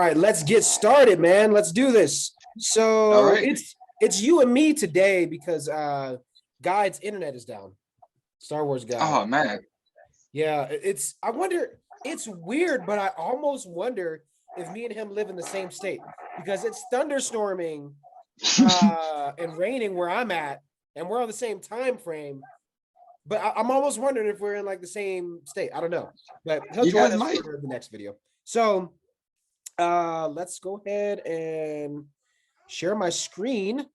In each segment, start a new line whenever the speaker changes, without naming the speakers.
right, let's get started, man. Let's do this.
All
So
right.
it's you and me today because Guide's internet is down. Star Wars Guide.
Oh man.
Yeah, it's I wonder, it's weird, but I almost wonder if me and him live in the same state because it's thunderstorming and raining where I'm at, and we're on the same time frame. But I'm almost wondering if we're in like the same state. I don't know. But he'll
You
join
guys
us
might.
for the next video. So let's go ahead and share my screen.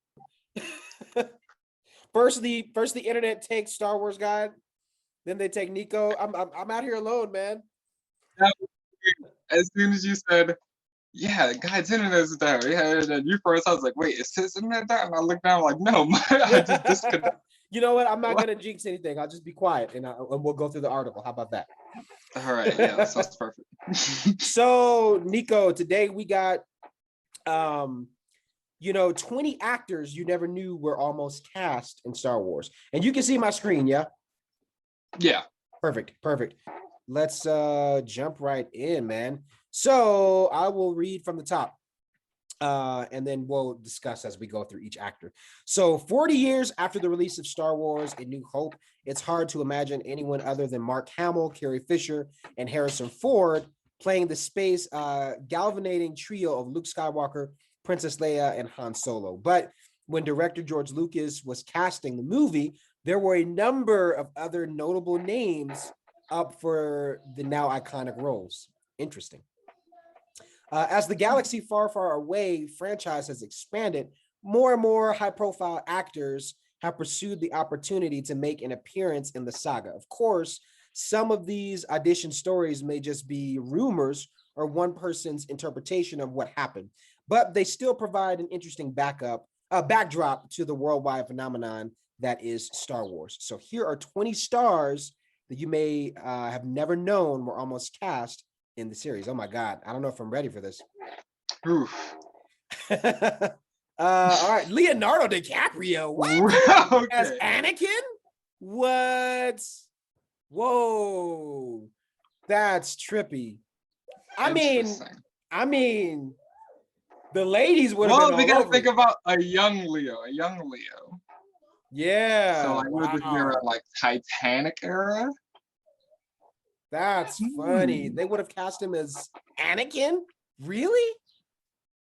first the internet takes Star Wars Guide, then they take Nico. I'm out here alone, man.
As soon as you said, yeah, the guy's internet is down. Yeah, and then you first, I was like, wait, is his internet down? And I looked down, like, no, I just disconnected.
You know what? I'm not gonna jinx anything. I'll just be quiet and we'll go through the article. How about that?
All right, yeah, that sounds perfect.
So, Nico, today we got 20 actors you never knew were almost cast in Star Wars. And you can see my screen, yeah?
Yeah.
Perfect. Let's jump right in, man. So I will read from the top. And then we'll discuss as we go through each actor. So 40 years after the release of Star Wars: A New Hope, it's hard to imagine anyone other than Mark Hamill, Carrie Fisher, and Harrison Ford playing the space galvanating trio of Luke Skywalker, Princess Leia, and Han Solo. But when director George Lucas was casting the movie, there were a number of other notable names up for the now iconic roles. Interesting. As the Galaxy Far, Far Away franchise has expanded, more and more high-profile actors have pursued the opportunity to make an appearance in the saga. Of course, some of these audition stories may just be rumors or one person's interpretation of what happened, but they still provide an interesting backdrop to the worldwide phenomenon that is Star Wars. So here are 20 stars that you may have never known were almost cast in the series. Oh my God, I don't know if I'm ready for this.
Oof.
All right, Leonardo DiCaprio. What? Okay. As Anakin? What? Whoa, that's trippy. I mean, the ladies would have been.
Well, we gotta think about a young Leo.
Yeah.
So like, would this be around like Titanic era?
That's funny. They would have cast him as Anakin? Really?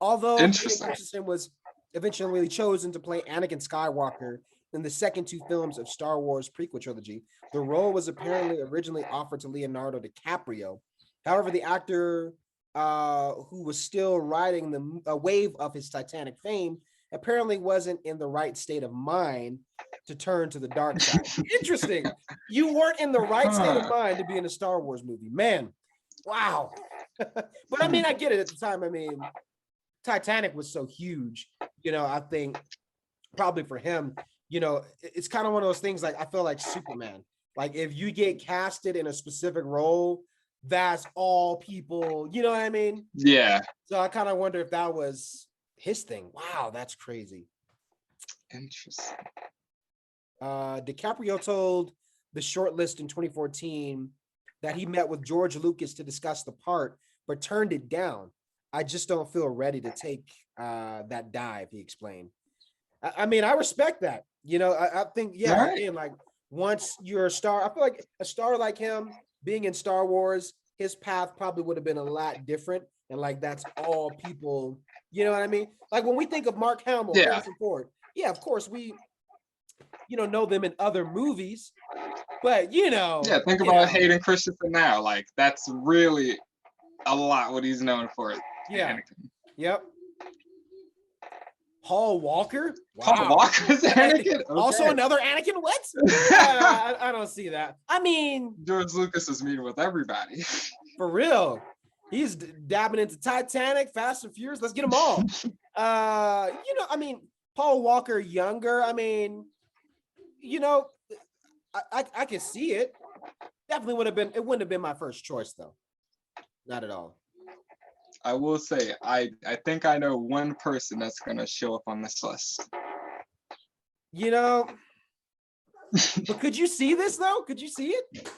Although Hayden Christensen was eventually chosen to play Anakin Skywalker in the second two films of Star Wars prequel trilogy, the role was apparently originally offered to Leonardo DiCaprio. However, the actor who was still riding the wave of his Titanic fame apparently wasn't in the right state of mind to turn to the dark side. Interesting. You weren't in the right state of mind to be in a Star Wars movie. Man, wow. But I mean, I get it at the time. I mean, Titanic was so huge. I think probably for him, it's kind of one of those things like I feel like Superman. Like if you get casted in a specific role, that's all people, you know what I mean?
Yeah.
So I kind of wonder if that was his thing. Wow, that's crazy.
Interesting.
DiCaprio told the shortlist in 2014 that he met with George Lucas to discuss the part, but turned it down. I just don't feel ready to take that dive, he explained. I mean, I respect that. I think, yeah,
right.
Again, like once you're a star, I feel like a star like him being in Star Wars, his path probably would have been a lot different. And like, that's all people, you know what I mean? Like when we think of Mark Hamill, Harrison Ford, yeah, of course we, know them in other movies, but yeah,
think about Hayden Christensen now. Like that's really a lot what he's known for.
Yeah. Anakin. Yep. Paul Walker.
Wow. Paul Walker's Anakin. Okay.
Also another Anakin. What? I don't see that. I mean,
George Lucas is meeting with everybody.
For real. He's dabbing into Titanic, Fast and Furious. Let's get them all. I mean, Paul Walker younger. I mean, I can see it. Definitely would have been. It wouldn't have been my first choice though. Not at all.
I will say, I think I know one person that's gonna show up on this list.
But could you see this though? Could you see it?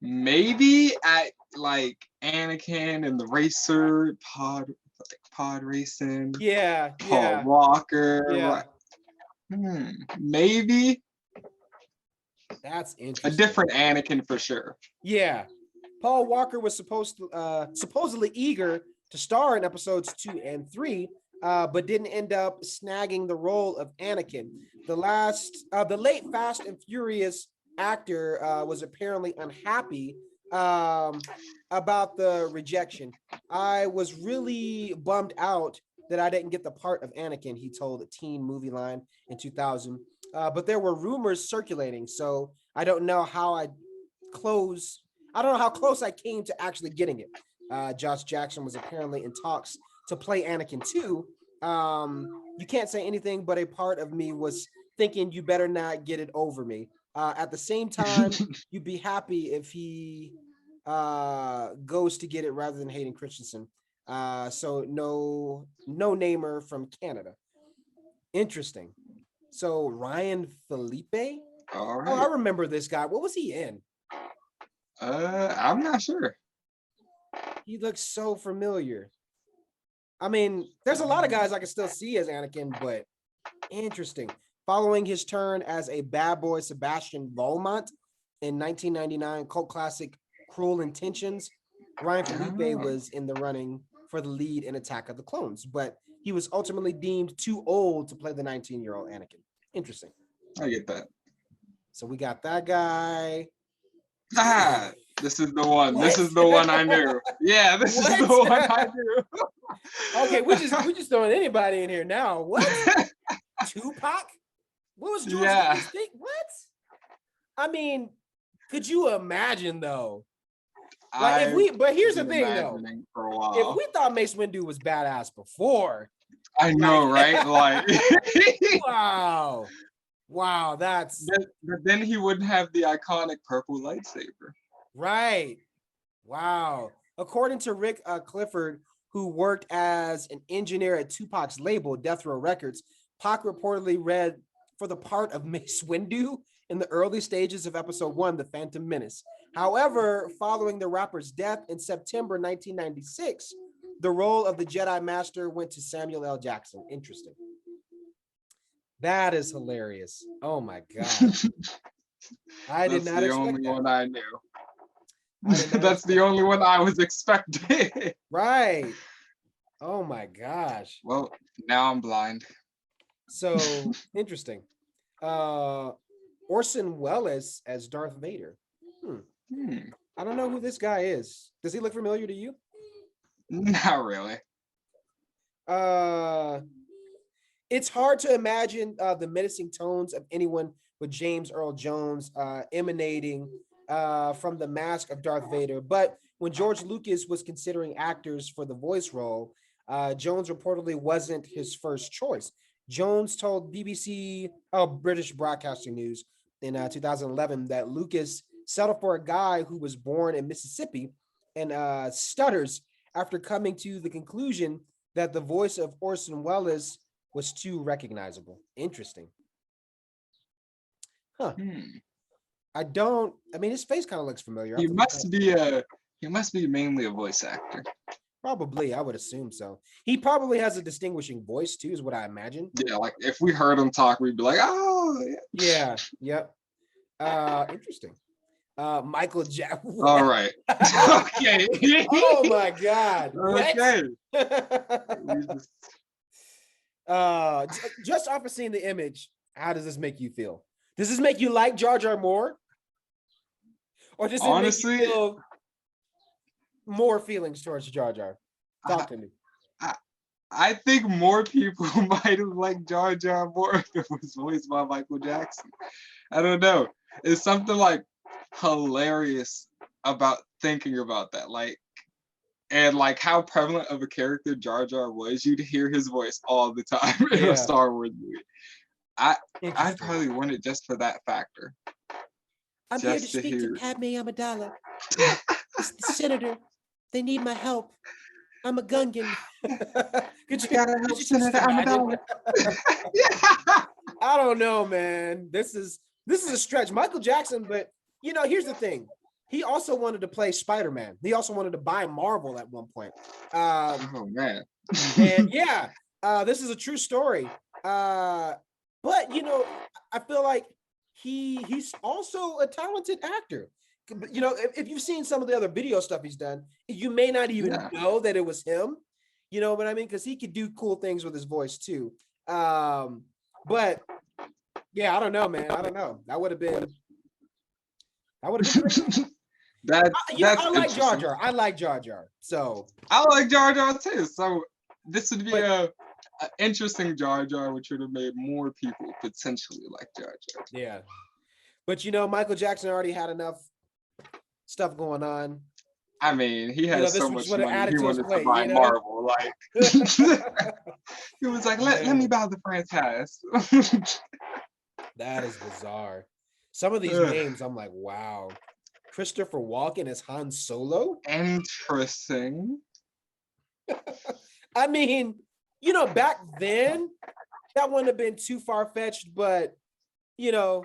maybe at like Anakin and the racer pod racing.
Yeah,
Paul
yeah,
Walker.
yeah.
Maybe
That's
a
interesting.
different Anakin for sure.
Yeah. Paul Walker was supposedly eager to star in episodes 2 and 3, but didn't end up snagging the role of Anakin. The late Fast and Furious actor was apparently unhappy about the rejection. I was really bummed out that I didn't get the part of Anakin, he told a Teen Movie Line in 2000. But there were rumors circulating, so I don't know how close I came to actually getting it. Josh Jackson was apparently in talks to play Anakin too. You can't say anything, but a part of me was thinking you better not get it over me. At the same time, you'd be happy if he goes to get it rather than Hayden Christensen. So no namer from Canada. Interesting. So Ryan Felipe.
All
Oh, I
right.
remember this guy. What was he in?
I'm not sure.
He looks so familiar. I mean, there's a lot of guys I can still see as Anakin, but interesting. Following his turn as a bad boy Sebastian Valmont in 1999 cult classic Cruel Intentions, Ryan Felipe was in the running for the lead in Attack of the Clones, but he was ultimately deemed too old to play the 19-year-old Anakin. Interesting.
I get that.
So we got that guy.
This is the one.
What?
This is the one I knew. Yeah, this is the one I knew.
Okay, we just throwing anybody in here now. What? Tupac? What was George Lucas think? What? I mean, could you imagine though? Like but here's the thing though.
For a while.
If we thought Mace Windu was badass before,
I know, right? Like
wow, that's
but then he wouldn't have the iconic purple lightsaber.
Right. Wow. According to Rick Clifford, who worked as an engineer at Tupac's label, Death Row Records, Pac reportedly read for the part of Mace Windu in the early stages of episode 1, The Phantom Menace. However, following the rapper's death in September 1996, the role of the Jedi Master went to Samuel L. Jackson. Interesting. That is hilarious. Oh my God. I did not expect that. That's the only
one I knew. That's the only one I was expecting.
Right. Oh my gosh.
Well, now I'm blind.
So interesting. Orson Welles as Darth Vader. I don't know who this guy is. Does he look familiar to you?
Not really.
It's hard to imagine the menacing tones of anyone with James Earl Jones emanating from the mask of Darth Vader. But when George Lucas was considering actors for the voice role, Jones reportedly wasn't his first choice. Jones told British Broadcasting News in 2011 that Lucas settled for a guy who was born in Mississippi and stutters after coming to the conclusion that the voice of Orson Welles was too recognizable. Interesting. Huh. I mean, his face kind of looks familiar.
He must be mainly a voice actor.
Probably, I would assume so. He probably has a distinguishing voice too, is what I imagine.
Yeah, like if we heard him talk, we'd be like, oh,
yeah. Yep. Interesting. Michael Jackson.
All right. Okay.
Oh my God.
Okay.
Just off of seeing the image, how does this make you feel? Does this make you like Jar Jar more? Or does it honestly make you feel more feelings towards Jar Jar? Talk to me.
I think more people might have liked Jar Jar more if it was voiced by Michael Jackson. I don't know. It's something like hilarious about thinking about that. And how prevalent of a character Jar Jar was. You'd hear his voice all the time in a Star Wars movie. I'd probably want it just for that factor.
I'm just here to speak to Padme Amidala. It's the senator. They need my help. I'm a Gungan. Could you help Senator Amidala? I don't know, man. This is a stretch. Michael Jackson, but here's the thing. he also wanted to play Spider-Man. He also wanted to buy Marvel at one point.
Oh man.
And yeah, this is a true story. But you know, I feel like he's also a talented actor. You know, if you've seen some of the other video stuff he's done, you may not even
Yeah.
know that it was him. You know what I mean? Because he could do cool things with his voice too. But yeah, I don't know, man. I don't know. That would have been crazy. You know,
That's
I like Jar
interesting.
Jar. I like Jar Jar. So,
I like Jar Jar too. So this would be
but
a interesting Jar Jar, which would have made more people potentially like Jar Jar.
yeah, but you know, Michael Jackson already had enough stuff going on.
I mean, he
You know,
has
this
so
was just
much
would have
money. He
added to his
wanted to
plate.
buy
You know,
Marvel. Like he was like, let me
man,
buy the franchise.
that is bizarre. Some of these
Ugh,
names, I'm like, wow. Christopher Walken as Han Solo.
interesting.
I mean, you know, back then that wouldn't have been too far fetched, but you know,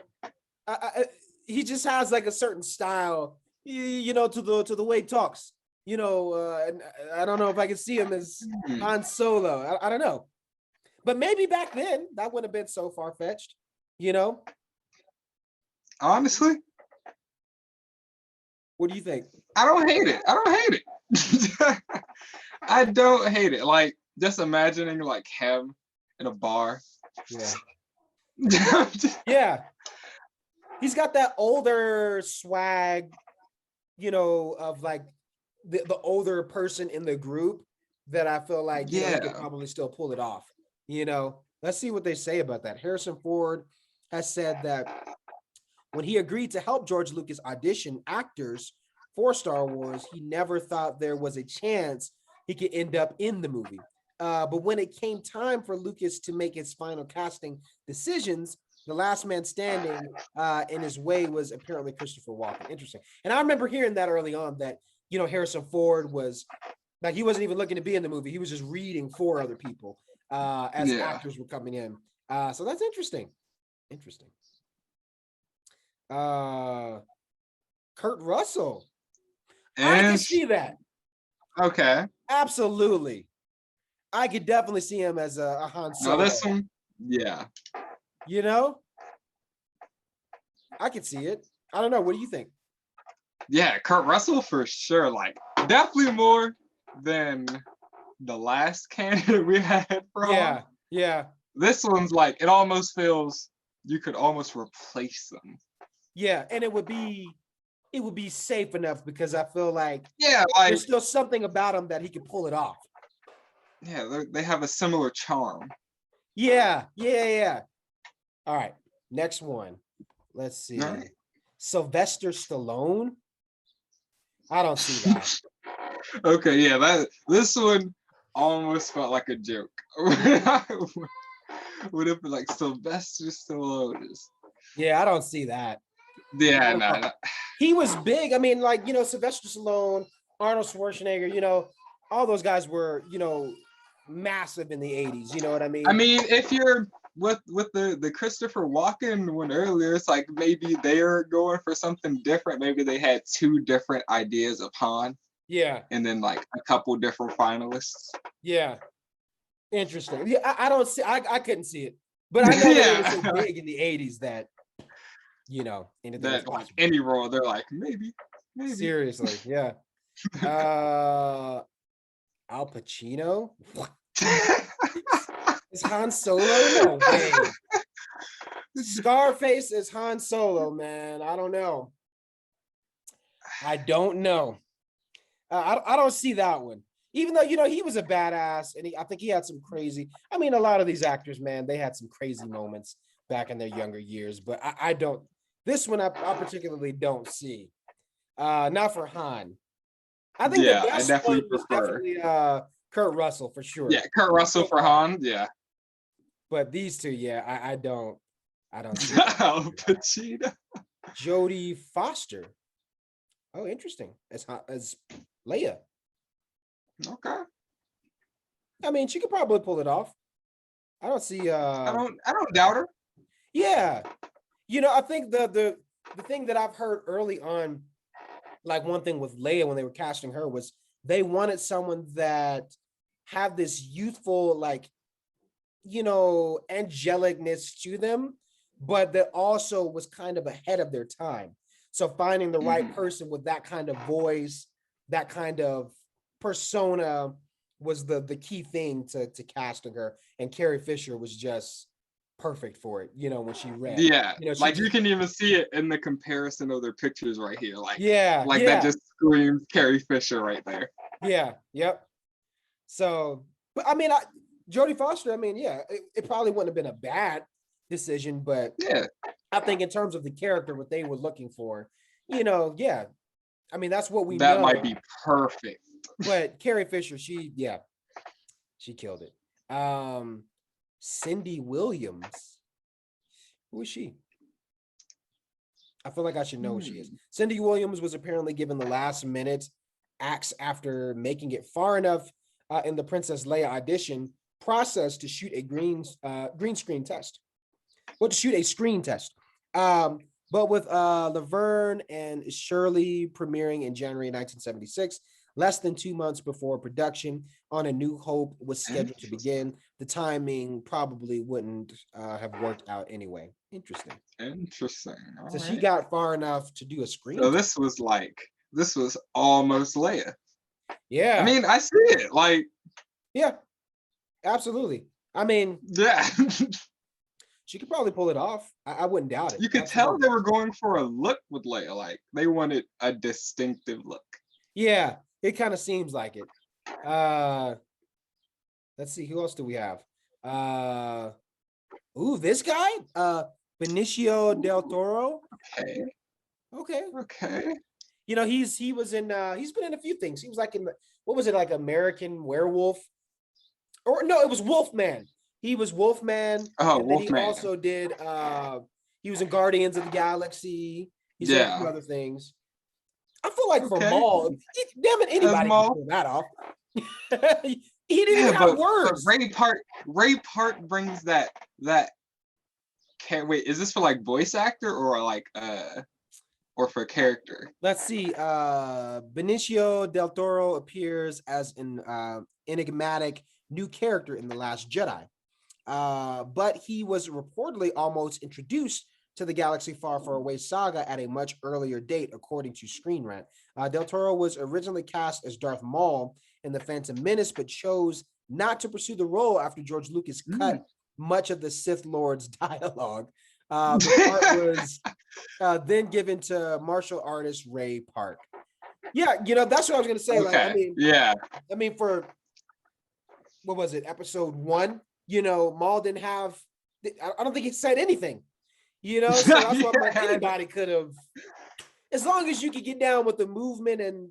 he just has like a certain style, you know, to the way he talks. You know, and I don't know if I can see him as
Hmm.
Han Solo. I don't know, but maybe back then that wouldn't have been so far fetched. You know,
Honestly,
what do you think?
I don't hate it. I don't hate it. I don't hate it. Like just imagining like him in a bar.
Yeah, yeah, he's got that older swag, you know, of like the older person in the group that I feel like, you know, he could
Yeah.
probably still pull it off. You know, let's see what they say about that. Harrison Ford has said that when he agreed to help George Lucas audition actors for Star Wars, he never thought there was a chance he could end up in the movie. But when it came time for Lucas to make his final casting decisions, the last man standing in his way was apparently Christopher Walken. Interesting. And I remember hearing that early on that, you know, Harrison Ford was like, he wasn't even looking to be in the movie. He was just reading for other people as
Yeah.
actors were coming in. So that's interesting. Interesting. Kurt Russell. I can
And
see that.
okay.
Absolutely. I could definitely see him as a Han
Now this
Solo.
one, yeah.
You know, I could see it. I don't know. What do you think?
Yeah, Kurt Russell for sure. Like definitely more than the last candidate we had for Han.
Yeah, yeah,
This one's like it almost feels you could almost replace them.
yeah. And it would be safe enough because I feel like
Yeah, like
there's still something about him that he could pull it off.
yeah, they have a similar charm.
Yeah, yeah, yeah. All right. Next one. Let's see.
All right.
Sylvester Stallone. I don't see that.
Okay, yeah, that this one almost felt like a joke. Would have been like Sylvester Stallone is.
Yeah, I don't see that.
Yeah,
I don't know.
no.
He was big. I mean, like, you know, Sylvester Stallone, Arnold Schwarzenegger, you know, all those guys were, you know, massive in the 80s. You know what I
I
mean?
mean, if you're with the Christopher Walken one earlier, it's like maybe they're going for something different. Maybe they had two different ideas of Han,
Yeah.
and then like a couple different finalists.
Yeah. Interesting. Yeah, I don't see, I couldn't see it. But I know that it was so
Yeah,
big in the 80s that, you know, anything was
that like
possible.
any role, they're like maybe.
Seriously. Yeah. Al Pacino? What? Is Han Solo? No way. Scarface is Han Solo, man. I don't know. I don't know. I don't see that one. Even though, you know, he was a badass and I think he had some crazy. I mean, a lot of these actors, man, they had some crazy moments back in their younger years, but I don't. This one I particularly don't see. Not for Han. I think the
Yeah, I
best one
definitely
was
prefer.
definitely Kurt Russell for
Yeah,
sure.
Kurt Russell for Han. Yeah,
But these two, yeah, I don't see that.
Al Pacino.
Jodie Foster. Oh, interesting. As Leia.
Okay,
I mean, she could probably pull it off. I don't see
I don't doubt her.
yeah. You know, I think the thing that I've heard early on like one thing with Leia when they were casting her was they wanted someone that had this youthful, like, angelicness to them, but that also was kind of ahead of their time. So finding the right person with that kind of voice, that kind of persona was the key thing to casting her. And Carrie Fisher was just perfect for it, when she read.
Yeah,
She
like you
just,
can even see it in the comparison of their pictures right here.
yeah,
Like that
yeah,
just screams Carrie Fisher right there.
yeah, yep. So, but I mean, Jodie Foster, I mean, yeah, it probably wouldn't have been a bad decision, but
Yeah,
I think in terms of the character, what they were looking for, yeah, I mean, that's what we
that
know.
might be perfect.
But Carrie Fisher, she killed it. Cindy Williams, who is she? I feel like I should know who she is. Cindy Williams was apparently given the last minute axe after making it far enough in the Princess Leia audition process to shoot a green screen test. Well, to shoot a screen test. But with Laverne and Shirley premiering in January 1976, less than 2 months before production on A New Hope was scheduled to begin, the timing probably wouldn't have worked out anyway. Interesting.
Interesting. All
So she
right.
got far enough to do a screen
So
test.
this was almost Leia.
Yeah.
I mean, I see it. Like,
yeah, absolutely. I mean,
yeah.
she could probably pull it off. I wouldn't doubt it.
You could tell they were going for a look with Leia. Like they wanted a distinctive look.
Yeah, it kind of seems like it. Let's see, who else do we have? This guy, Benicio del Toro.
Okay.
Okay.
Okay.
He was in he's been in a few things. He was like in what was it, like American Werewolf? Or no, it was Wolfman. He was Wolfman.
Oh,
And then he
Wolfman.
also did he was in Guardians of the Galaxy. He's done a few other things. I feel like for Maul, damn it, anybody can pull that off. He didn't even have words.
But Ray Park brings that. Wait, is this for like voice actor or like or for character?
Let's see. Benicio del Toro appears as an enigmatic new character in The Last Jedi. But he was reportedly almost introduced to the Galaxy Far, Far Away saga at a much earlier date, according to Screen Rant. Del Toro was originally cast as Darth Maul in The Phantom Menace, but chose not to pursue the role after George Lucas cut much of the Sith Lord's dialogue. The part was then given to martial artist Ray Park. Yeah, that's what I was going to say.
Okay.
I mean, for what was it, episode 1? Maul didn't have. I don't think he said anything. So that's what like anybody could have, as long as you could get down with the movement and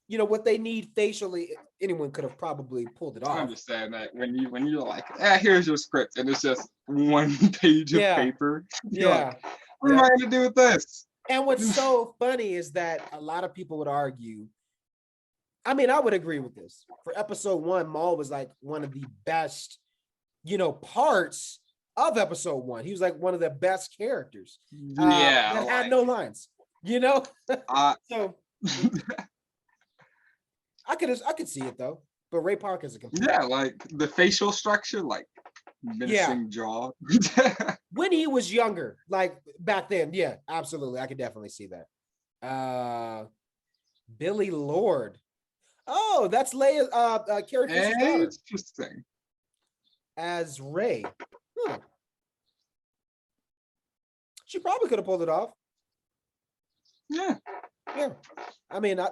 what they need facially, anyone could have probably pulled it off.
I understand that when you're like, here's your script, and it's just one page of paper. Like, what am I going to do with this?
And what's so funny is that a lot of people would argue. I mean, I would agree with this. For episode 1, Maul was like one of the best, parts of episode 1. He was like one of the best characters. That had no lines. So I could see it though. But Ray Park is a complete.
Yeah, like the facial structure, like menacing jaw.
When he was younger, like back then, yeah, absolutely, I could definitely see that. Billy Lord. Oh, that's Leia, Carrie Fisher's daughter.
Interesting.
As Rey. She probably could have pulled it off.
Yeah.
I mean, I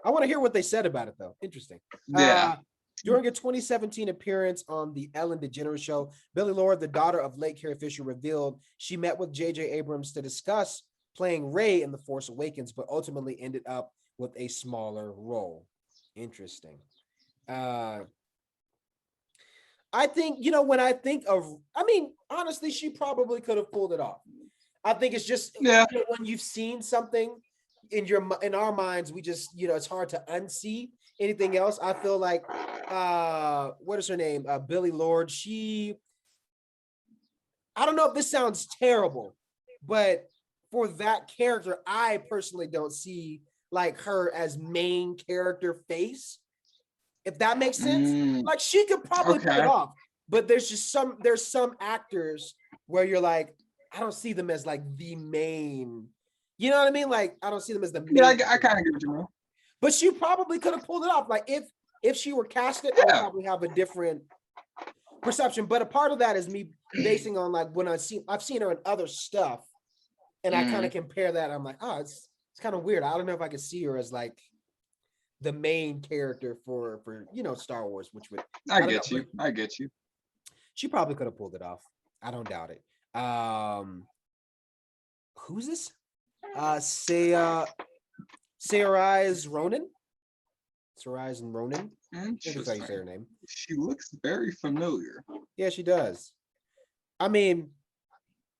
want to hear what they said about it, though. Interesting.
Yeah.
During a 2017 appearance on the Ellen DeGeneres Show, Billy Lord, the daughter of late Carrie Fisher, revealed she met with J.J. Abrams to discuss playing Rey in The Force Awakens, but ultimately ended up with a smaller role. Interesting. I think, when I think of, honestly, she probably could have pulled it off. I think it's just when you've seen something in our minds, we just, it's hard to unsee anything else. I feel like what is her name? Billy Lord. I don't know if this sounds terrible, but for that character, I personally don't see like her as main character face. If that makes sense,
Mm,
like she could probably pull it
okay.
off, but there's some actors where you're like, I don't see them as like the main. You know what I mean? Like I don't see them as the
Yeah,
main.
I kind of get what you mean.
But she probably could have pulled it off. Like if she were casted, I would
Yeah.
probably have a different perception. But a part of that is me basing on like when I've seen her in other stuff, and I kind of compare that. I'm like, oh, it's kind of weird. I don't know if I could see her as like the main character for Star Wars, which would
I
don't know,
get
but
you. I get you.
she probably could have pulled it off. I don't doubt it. Who's this? Saoirse Ronan. Saoirse Ronan. I think that's how you say her
Interesting.
name.
She looks very familiar.
Yeah, she does. I mean,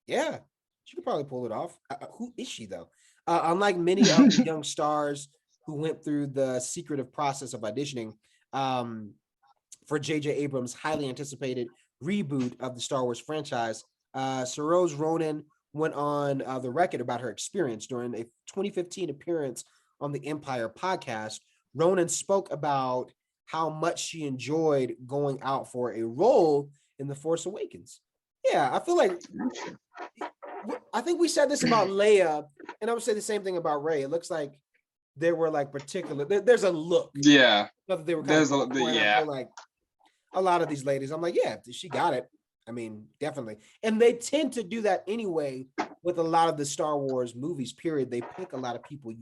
yeah, she could probably pull it off. Who is she though? Unlike many of the young stars who went through the secretive process of auditioning for J.J. Abrams' highly anticipated reboot of the Star Wars franchise, Saoirse Ronan went on the record about her experience during a 2015 appearance on the Empire podcast. Ronan spoke about how much she enjoyed going out for a role in The Force Awakens. Yeah, I feel like I think we said this about Leia, and I would say the same thing about Rey. It looks like there were like particular. There's a look.
Yeah.
Not that they were kind
There's
of. I
yeah.
feel like a lot of these ladies, I'm like, yeah, she got it. I mean, definitely. And they tend to do that anyway with a lot of the Star Wars movies, period. They pick a lot of people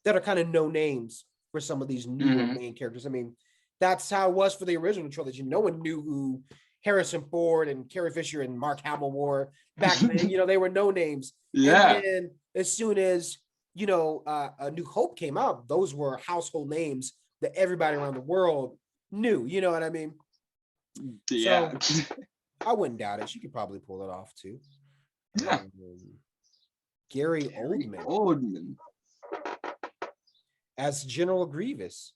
that are kind of no names for some of these newer main characters. I mean, that's how it was for the original trilogy. No one knew who Harrison Ford and Carrie Fisher and Mark Hamill were back then. They were no names. And
Yeah.
then as soon as, A New Hope came out, those were household names that everybody around the world knew. You know what I mean?
Yeah.
So I wouldn't doubt it. She could probably pull it off too.
Yeah.
Gary Oldman
Oldman.
as General Grievous.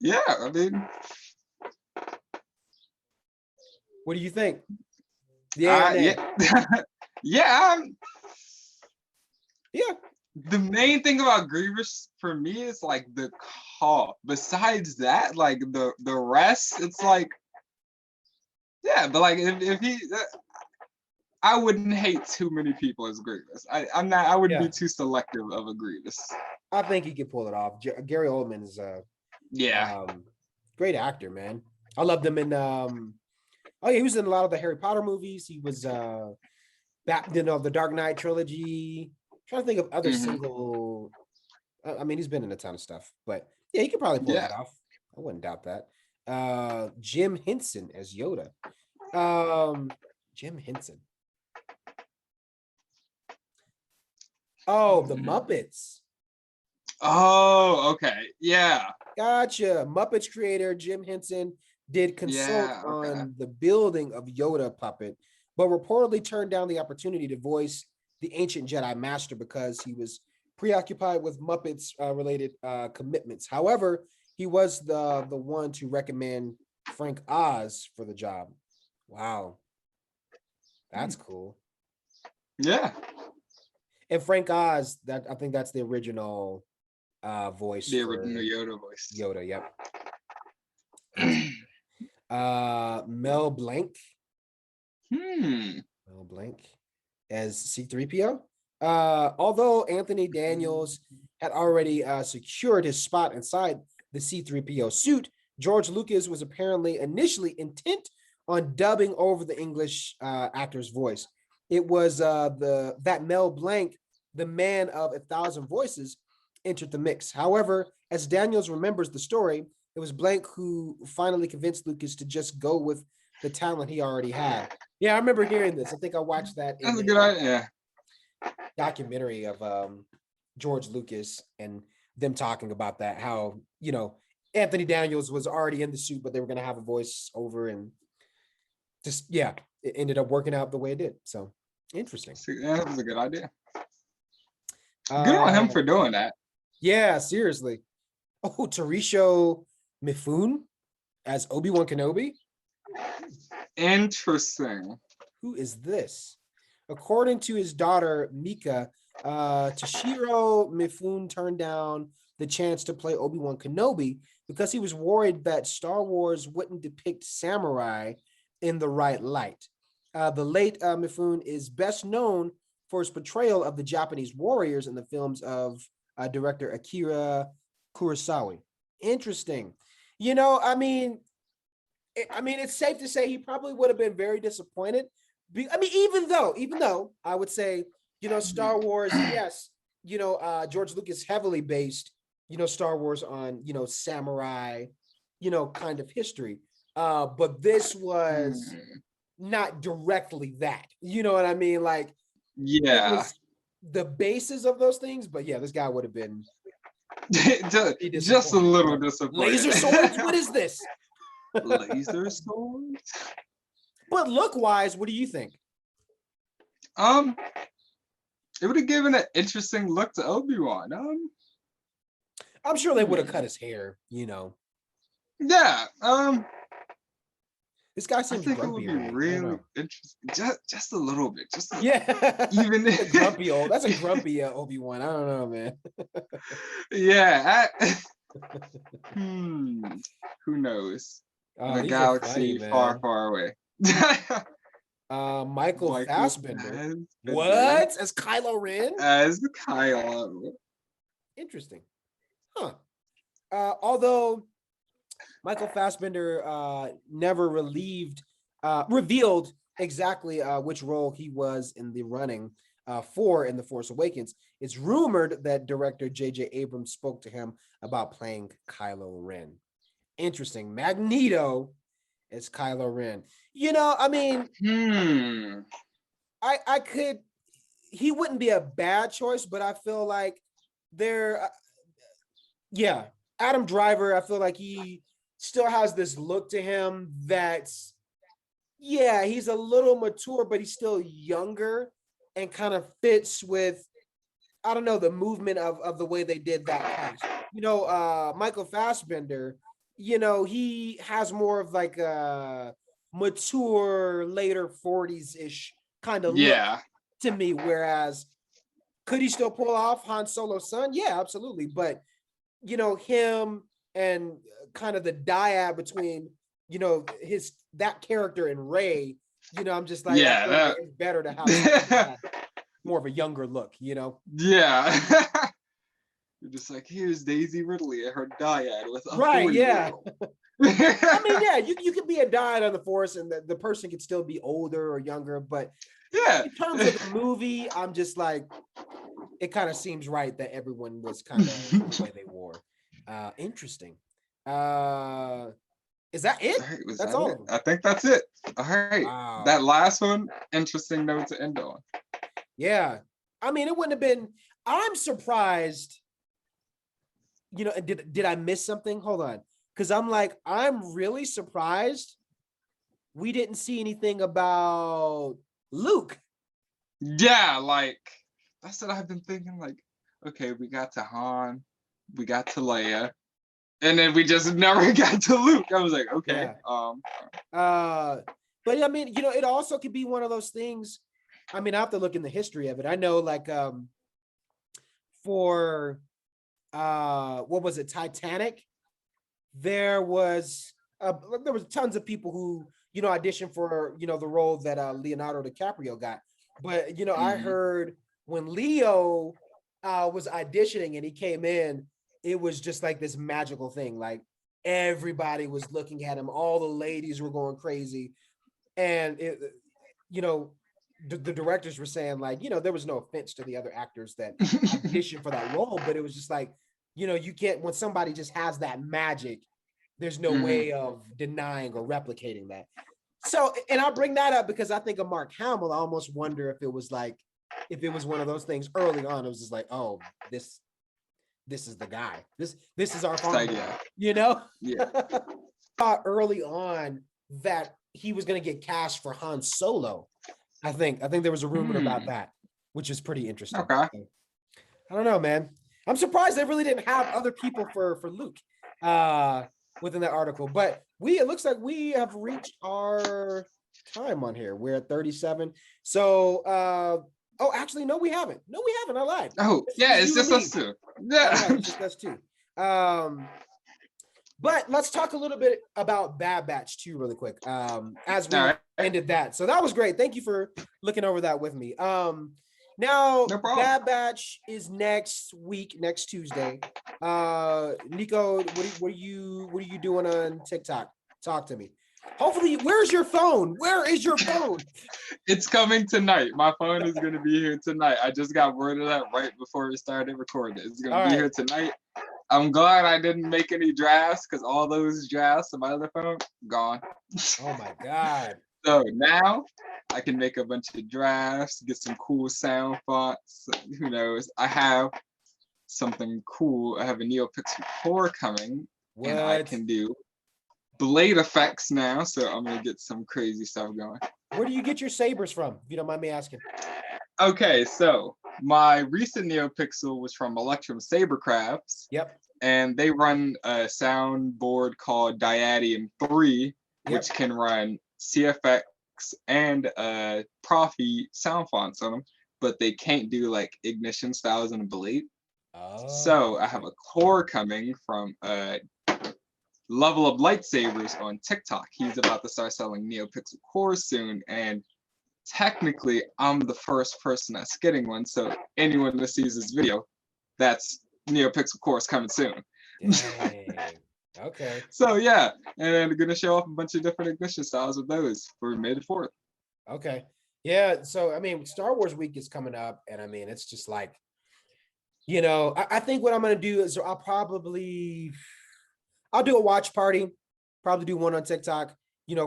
Yeah, I mean,
what do you think? Yeah.
Yeah.
Yeah.
The main thing about Grievous for me is like the call. Besides that, like the rest, it's like, yeah, but like if he, I wouldn't hate too many people as Grievous. I wouldn't be too selective of a Grievous.
I think he could pull it off. Gary Oldman is great actor, man. I loved him in he was in a lot of the Harry Potter movies. He was back the Dark Knight trilogy. I'm trying to think of other single. I mean, he's been in a ton of stuff, but yeah, he could probably pull that off. I wouldn't doubt that. Jim Henson as Yoda. Jim Henson. Oh, the Muppets.
Oh, okay. Yeah.
Gotcha. Muppets creator Jim Henson did consult on the building of Yoda puppet, but reportedly turned down the opportunity to voice the ancient Jedi Master because he was preoccupied with Muppets related commitments. However, he was the one to recommend Frank Oz for the job. Wow. That's cool.
Yeah.
And Frank Oz, I think that's the original voice.
The original Yoda voice.
Yoda, yep. Mel Blanc. Mel Blanc as C-3PO. Although Anthony Daniels had already secured his spot inside the C-3PO suit, George Lucas was apparently initially intent on dubbing over the English actor's voice. It was that Mel Blanc, the man of 1,000 voices, entered the mix. However, as Daniels remembers the story, it was Blanc who finally convinced Lucas to just go with the talent he already had. Yeah, I remember hearing this. I think I watched that in
That's a good idea.
documentary of George Lucas and them talking about that, how, Anthony Daniels was already in the suit, but they were going to have a voice over, and just, it ended up working out the way it did. So interesting.
That was a good idea. Good on him for doing that.
Yeah, seriously. Oh, Tarisho Mifune as Obi-Wan Kenobi.
Interesting.
Who is this? According to his daughter, Mika, Toshiro Mifune turned down the chance to play Obi-Wan Kenobi because he was worried that Star Wars wouldn't depict samurai in the right light. The late Mifune is best known for his portrayal of the Japanese warriors in the films of director Akira Kurosawa. Interesting. It's safe to say he probably would have been very disappointed. Even though I would say, Star Wars, yes, George Lucas heavily based, Star Wars on, samurai, kind of history. But this was not directly that, you know what I mean? Like, it
Yeah.
was the basis of those things, but yeah, this guy would have been
just a little disappointed.
Laser swords? What is this?
Laser swords?
But look-wise, what do you think?
It would have given an interesting look to Obi-Wan.
I'm sure they would have cut his hair,
Yeah.
This guy
I
seems
think it
grumpy.
would be really interesting. Just a little bit.
Yeah.
Even
That's a grumpy old. That's a grumpy Obi-Wan. I don't know, man.
Yeah. Who knows?
Oh,
The
these are
galaxy
funny,
far,
man.
far away.
Michael Fassbender.
Fassbender.
What? As Kylo Ren?
As Kylo.
Interesting. Huh. Although Michael Fassbender never revealed exactly which role he was in the running for in The Force Awakens. It's rumored that director J.J. Abrams spoke to him about playing Kylo Ren. Interesting. Magneto is Kylo Ren. I could, he wouldn't be a bad choice, but I feel like Adam Driver, I feel like he still has this look to him that's, he's a little mature, but he's still younger and kind of fits with, I don't know, the movement of the way they did that cast. Michael Fassbender, he has more of like a mature, later 40s-ish kind of look to me, whereas could he still pull off Han Solo's son? Yeah, absolutely. But, him and kind of the dyad between, that character and Rey, I'm just like, it's better to have more of a younger look,
Yeah. You're just like, here's Daisy Ridley and her dyad with a
right,
40-year-old.
You could be a dyad on the Force and the person could still be older or younger, but in terms of the movie, I'm just like, it kind of seems right that everyone was kind of the way they wore. Interesting. Is that it? That's all of them.
I think that's it. All right.
Wow.
That last one, interesting note to end on.
Yeah. It wouldn't have been, I'm surprised, did I miss something? Hold on. Because I'm really surprised we didn't see anything about Luke.
Yeah, that's what I've been thinking. Okay, we got to Han, we got to Leia, and then we just never got to Luke. I was like, okay.
Yeah. But it also could be one of those things. I have to look in the history of it. I know, for what was it, Titanic? There was tons of people who auditioned for the role that Leonardo DiCaprio got. But I heard when Leo was auditioning and he came in, it was just like this magical thing. Like everybody was looking at him, all the ladies were going crazy, and the directors were saying there was no offense to the other actors that auditioned for that role, but it was just like, you can't, when somebody just has that magic, there's no way of denying or replicating that. So, and I'll bring that up because I think of Mark Hamill. I almost wonder if it was one of those things early on. It was just like, oh, this is the guy. This is our farm.
Yeah.
Thought early on that he was going to get cast for Han Solo. I think there was a rumor about that, which is pretty interesting.
Okay.
I don't know, man. I'm surprised they really didn't have other people for Luke within that article. But it looks like we have reached our time on here. We're at 37. So Oh, actually, no, we haven't. No, we haven't. I lied.
Oh,
It's
yeah, it's
you and
just
me.
us two.
I
Yeah.
lied. It's just us two. But let's talk a little bit about Bad Batch too, really quick. As
All
we
right.
ended that. So that was great. Thank you for looking over that with me. Now
No problem.
Bad Batch is next week, next Tuesday. Nico, what are you doing on TikTok? Talk to me. Hopefully, where's your phone? Where is your phone?
It's coming tonight. My phone is going to be here tonight. I just got word of that right before we started recording. It's going to
All
be
right.
here tonight. I'm glad I didn't make any drafts because all those drafts on my other phone, gone.
Oh my God.
So now I can make a bunch of drafts, get some cool sound fonts. Who knows? I have something cool. I have a NeoPixel Core coming, and I
What?
can do blade effects now. So I'm going to get some crazy stuff going.
Where do you get your sabers from? If you don't mind me asking.
Okay, so my recent NeoPixel was from Electrum Sabercrafts,
Yep.
and they run a soundboard called Diadium 3, which
Yep.
can run CFX and Profi sound fonts on them, but they can't do like ignition styles in a blade.
Oh.
So I have a core coming from Level Up Lightsabers on TikTok. He's about to start selling NeoPixel cores soon, and technically I'm the first person that's getting one. So anyone that sees this video, that's NeoPixel cores coming soon.
Dang. Okay.
So yeah, and I'm gonna show off a bunch of different ignition styles with those for May the 4th.
Okay. Yeah. So I mean, Star Wars week is coming up, and I mean, it's just like, I think what I'm gonna do is I'll do a watch party, probably do one on TikTok,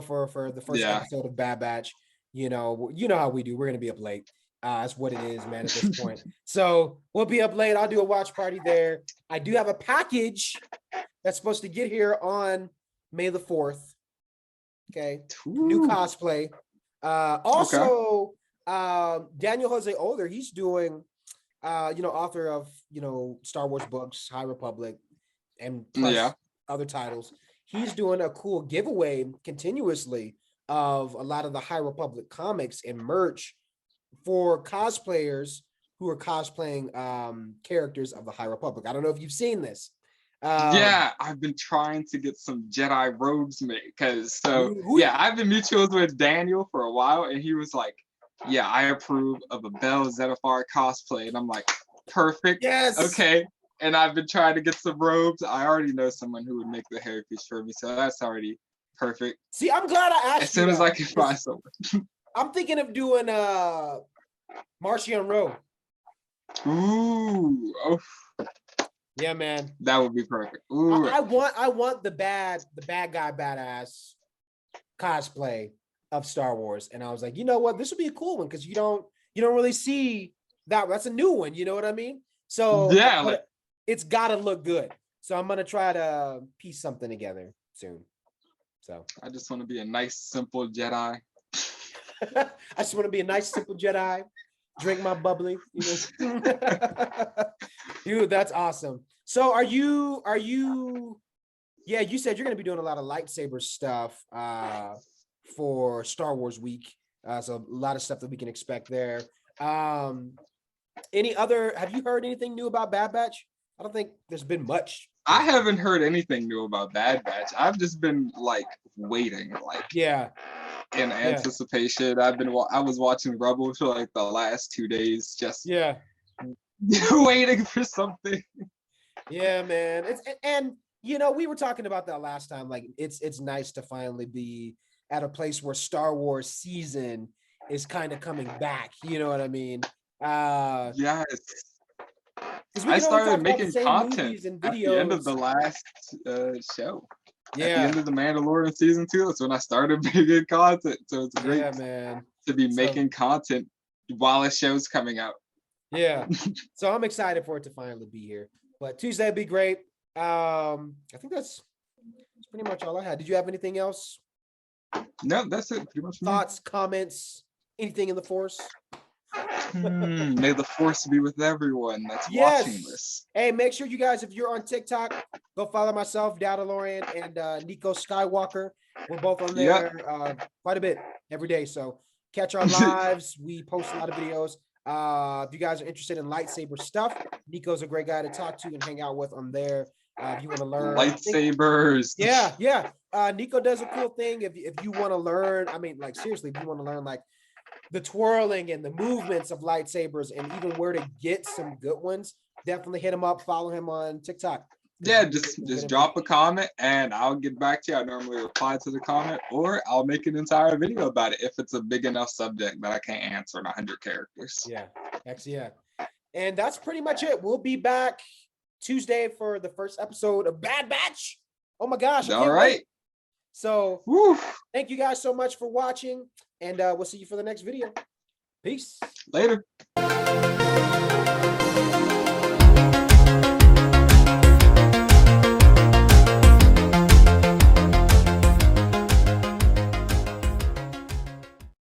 for the first
Yeah.
episode of Bad Batch. You know how we do. We're gonna be up late. That's what it is, man, at this point. So we'll be up late. I'll do a watch party there. I do have a package that's supposed to get here on May the 4th. Okay. New
Ooh.
cosplay. Also, Daniel Jose Older, he's doing author of Star Wars books, High Republic, and plus other titles. He's doing a cool giveaway continuously of a lot of the High Republic comics and merch for cosplayers who are cosplaying characters of the High Republic. I don't know if you've seen this.
Yeah, I've been trying to get some Jedi robes made because
I've
been mutuals with Daniel for a while, and he was like, "Yeah, I approve of a Bell Zettifar cosplay," and I'm like, "Perfect,
yes,
okay." And I've been trying to get some robes. I already know someone who would make the hairpiece for me, so that's already perfect.
See, I'm glad I asked.
As soon as I can find someone,
I'm thinking of doing Martian Rowe.
Ooh, oh.
Yeah, man.
That would be perfect. Ooh.
I want the bad guy badass cosplay of Star Wars. And I was like, you know what? This would be a cool one because you don't really see that. That's a new one, you know what I mean? So
yeah,
it's gotta look good. So I'm gonna try to piece something together soon. So
I just want to be a nice, simple Jedi.
I just want to be a nice, simple Jedi. Drink my bubbly, Dude, that's awesome. So are you yeah, you said you're gonna be doing a lot of lightsaber stuff for Star Wars week. So a lot of stuff that we can expect there. Have you heard anything new about Bad Batch? I don't think there's been much.
I haven't heard anything new about Bad Batch. I've just been waiting, in anticipation. I was watching Rebels for the last 2 days, just waiting for something.
Yeah, man. We were talking about that last time. It's nice to finally be at a place where Star Wars season is kind of coming back. You know what I mean?
Yes.
I
started making content
and
at the end of the last show.
Yeah.
At the end of the Mandalorian season 2, that's when I started making content. So it's great to be making content while a show's coming out.
Yeah. So I'm excited for it to finally be here. But Tuesday would be great. I think that's pretty much all I had. Did you have anything else?
No, that's it. Pretty much.
Thoughts, comments, anything in the Force?
May the Force be with everyone that's watching this.
Hey, make sure you guys, if you're on TikTok, go follow myself, DadaLorian, and Nico Skywalker. We're both on there quite a bit every day. So catch our lives. We post a lot of videos. If you guys are interested in lightsaber stuff, Nico's a great guy to talk to and hang out with on there. If you want to learn
lightsabers.
Yeah. Nico does a cool thing. If you want to learn, I mean, like seriously, if you want to learn like the twirling and the movements of lightsabers and even where to get some good ones, definitely hit him up. Follow him on TikTok.
Yeah, just drop a comment and I'll get back to you. I normally reply to the comment, or I'll make an entire video about it if it's a big enough subject that I can't answer in 100 characters.
Yeah, yeah. And that's pretty much it. We'll be back Tuesday for the first episode of Bad Batch. Oh my gosh.
All right.
Wait. So
Woo.
Thank you guys so much for watching, and we'll see you for the next video. Peace.
Later.